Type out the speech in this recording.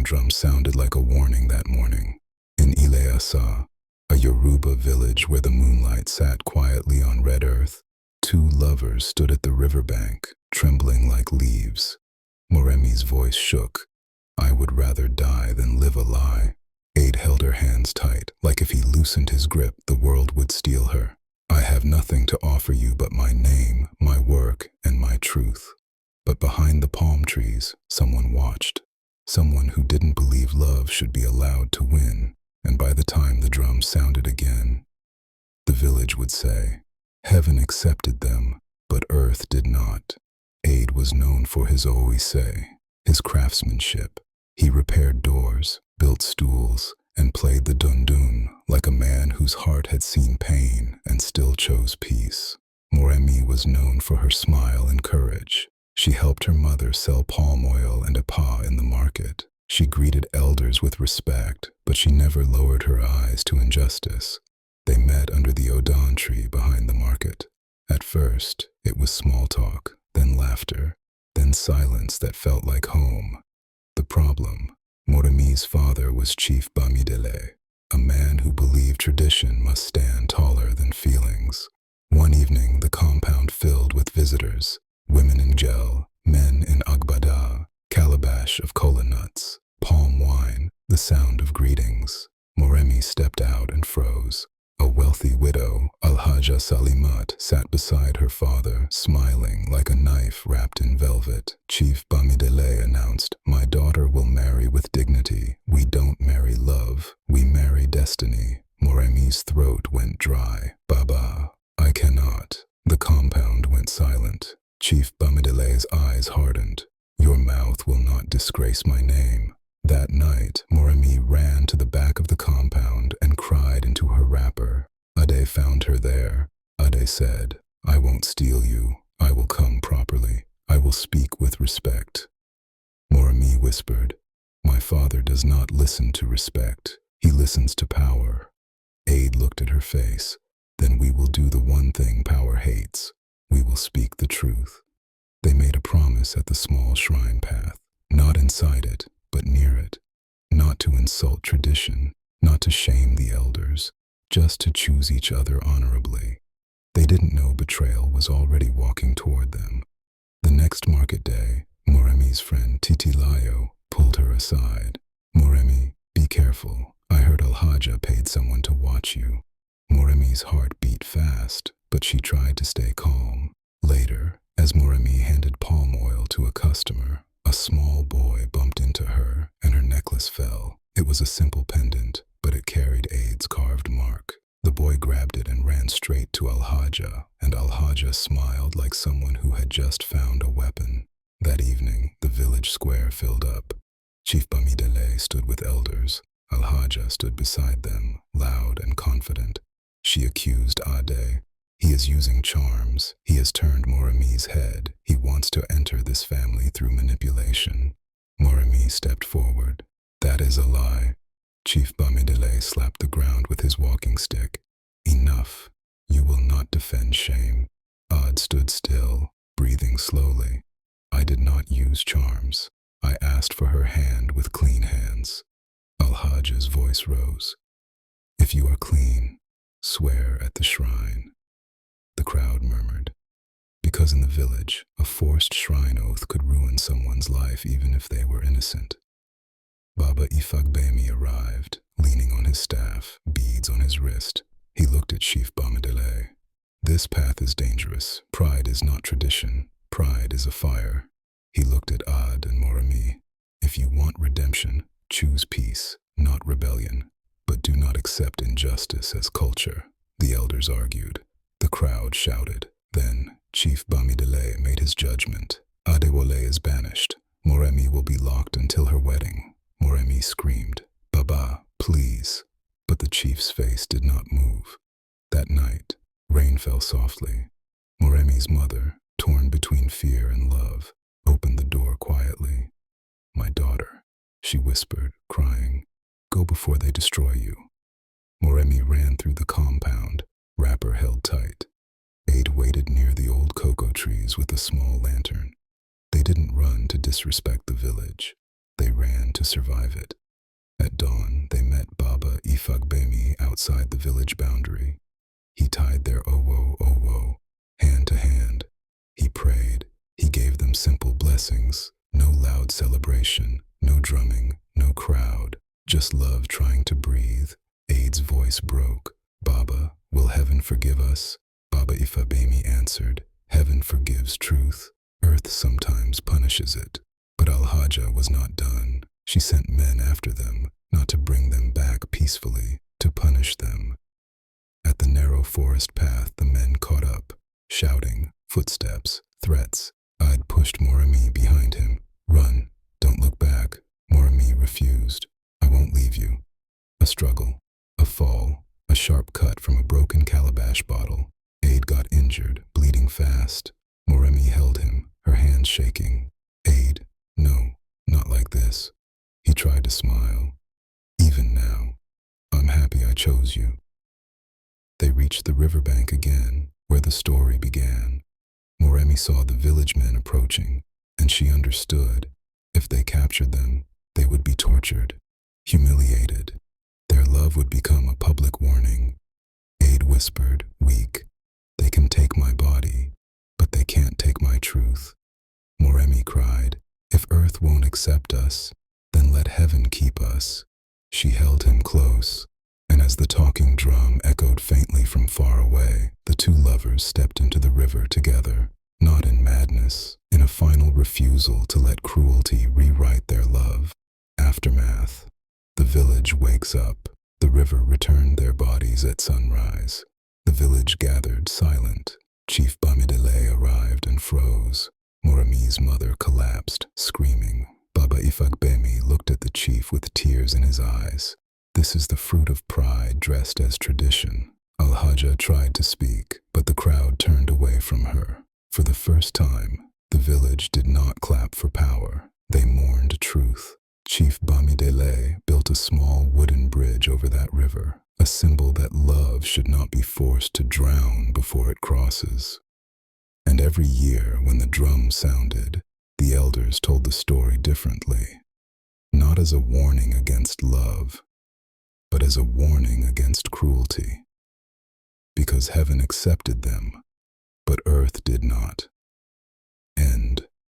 drum sounded like a warning that morning. In Ileasa, a Yoruba village where the moonlight sat quietly on red earth, two lovers stood at the riverbank, trembling like leaves. Moremi's voice shook. "I would rather die than live a lie." Aid held her hands tight, like if he loosened his grip, the world would steal her. "I have nothing to offer you but my name, my work, and my truth." But behind the palm trees, someone watched. Someone who didn't believe love should be allowed to win. And by the time the drum sounded again, the village would say, "Heaven accepted them, but earth did not." Aid was known for his oise, his craftsmanship. He repaired doors, built stools, and played the dundun like a man whose heart had seen pain and still chose peace. Moremi was known for her smile and courage. She helped her mother sell palm oil and apa in the market. She greeted elders with respect, but she never lowered her eyes to injustice. They met under the odan tree behind the market. At first, it was small talk, then laughter, then silence that felt like home. The problem: Moremi's father was Chief Bamidele, a man who believed tradition must stand taller than feelings. One evening, the compound filled with visitors, women in gel, men in agbada, calabash of kola nuts, palm wine, the sound of greetings. Moremi stepped out and froze. A wealthy widow, Alhaja Salimat, sat beside her father, smiling like a knife wrapped in velvet. Chief Bamidele announced, "My daughter will marry with dignity. We don't marry love, we marry destiny." Moremi's throat went dry. "Baba, I cannot." The compound went silent. Chief Bamidele's eyes hardened. "Your mouth will not disgrace my name." That night, Moremi ran to the back of the compound and cried into her wrapper. Ade found her there. Ade said, "I won't steal you. I will come properly. I will speak with respect." Moremi whispered, "My father does not listen to respect. He listens to power." Aid looked at her face. "Then we will do the one thing power hates. We will speak the truth." They made a promise at the small shrine path, not inside it, but near it. Not to insult tradition, not to shame the elders, just to choose each other honorably. They didn't know betrayal was already walking toward them. The next market day, Moremi's friend Titilayo pulled her aside. "Moremi, be careful. I heard Alhaja paid someone to watch you." Moremi's heart beat fast, but she tried to stay calm. Later, as Moremi handed palm oil to a customer, a small boy bumped into her and her necklace fell. It was a simple pendant, but it carried Aid's carved mark. The boy grabbed it and ran straight to Alhaja, and Alhaja smiled like someone who had just found a weapon. That evening, the village square filled up. Chief Bamidele stood with elders. Alhaja stood beside them, loud and confident. She accused Ade. "He is using charms. He has turned Moremi's head. He wants to enter this family through manipulation." Moremi stepped forward. "That is a lie." Chief Bamidele slapped the ground with his walking stick. "Enough. You will not defend shame." Ad stood still, breathing slowly. "I did not use charms. I asked for her hand with clean hands." Alhaja's voice rose. "If you are clean, swear at the shrine." The crowd murmured. Because in the village, a forced shrine oath could ruin someone's life even if they were innocent. Baba Ifagbemi arrived, leaning on his staff, beads on his wrist. He looked at Chief Bamidele. "This path is dangerous. Pride is not tradition. Pride is a fire." He looked at Ad and Moremi. "If you want redemption, choose peace, not rebellion. But do not accept injustice as culture." The elders argued. The crowd shouted. Then, Chief Bamidele made his judgment. "Adewale is banished. Moremi will be locked until her wedding." Moremi screamed, "Baba, please." But the chief's face did not move. That night, rain fell softly. Moremi's mother, torn between fear and love, opened the door quietly. "My daughter," she whispered, crying, "go before they destroy you." Moremi ran through the compound, wrapper held tight. Aid waited near the old cocoa trees with a small lantern. They didn't run to disrespect the village. They ran to survive it. At dawn, they met Baba Ifagbemi outside the village boundary. He tied their owo owo, hand to hand. He prayed. He gave them simple blessings. No loud celebration, no drumming, no crowd. Just love trying to breathe. Aid's voice broke. Baba, will heaven forgive us? Baba Ifabemi answered, heaven forgives truth. Earth sometimes punishes it. But Al-Hajja was not done. She sent men after them, not to bring them back peacefully, to punish them. At the narrow forest path, the men caught up, shouting, footsteps, threats. I'd pushed Morami behind him. Run, don't look back. Morami refused. I won't leave you. A struggle, a fall, a sharp cut from a broken calabash bottle. Aid got injured, bleeding fast. Morami held him, her hands shaking. Aid, no, not like this. He tried to smile. Even now, I'm happy I chose you. They reached the riverbank again, where the story began. Moremi saw the village men approaching, and she understood. If they captured them, they would be tortured, humiliated. Their love would become a public warning. Aid whispered, weak, they can take my body, but they can't take my truth. Moremi cried, if earth won't accept us, then let heaven keep us. She held him close, and as the talking drum echoed faintly from far away, the two lovers stepped into the river together, not in madness, in a final refusal to let cruelty rewrite their love. Aftermath. The village wakes up. The river returned their bodies at sunrise. The village gathered silent. Chief Bamidele arrived and froze. Morami's mother collapsed, screaming. Baba Ifagbemi looked at the chief with tears in his eyes. This is the fruit of pride dressed as tradition. Al-Hajja tried to speak, but the crowd turned away from her. For the first time, the village did not clap for power. They mourned truth. Chief Bamidele built a small wooden bridge over that river, a symbol that love should not be forced to drown before it crosses. And every year when the drum sounded, the elders told the story differently, not as a warning against love, but as a warning against cruelty. Because heaven accepted them, but earth did not. End.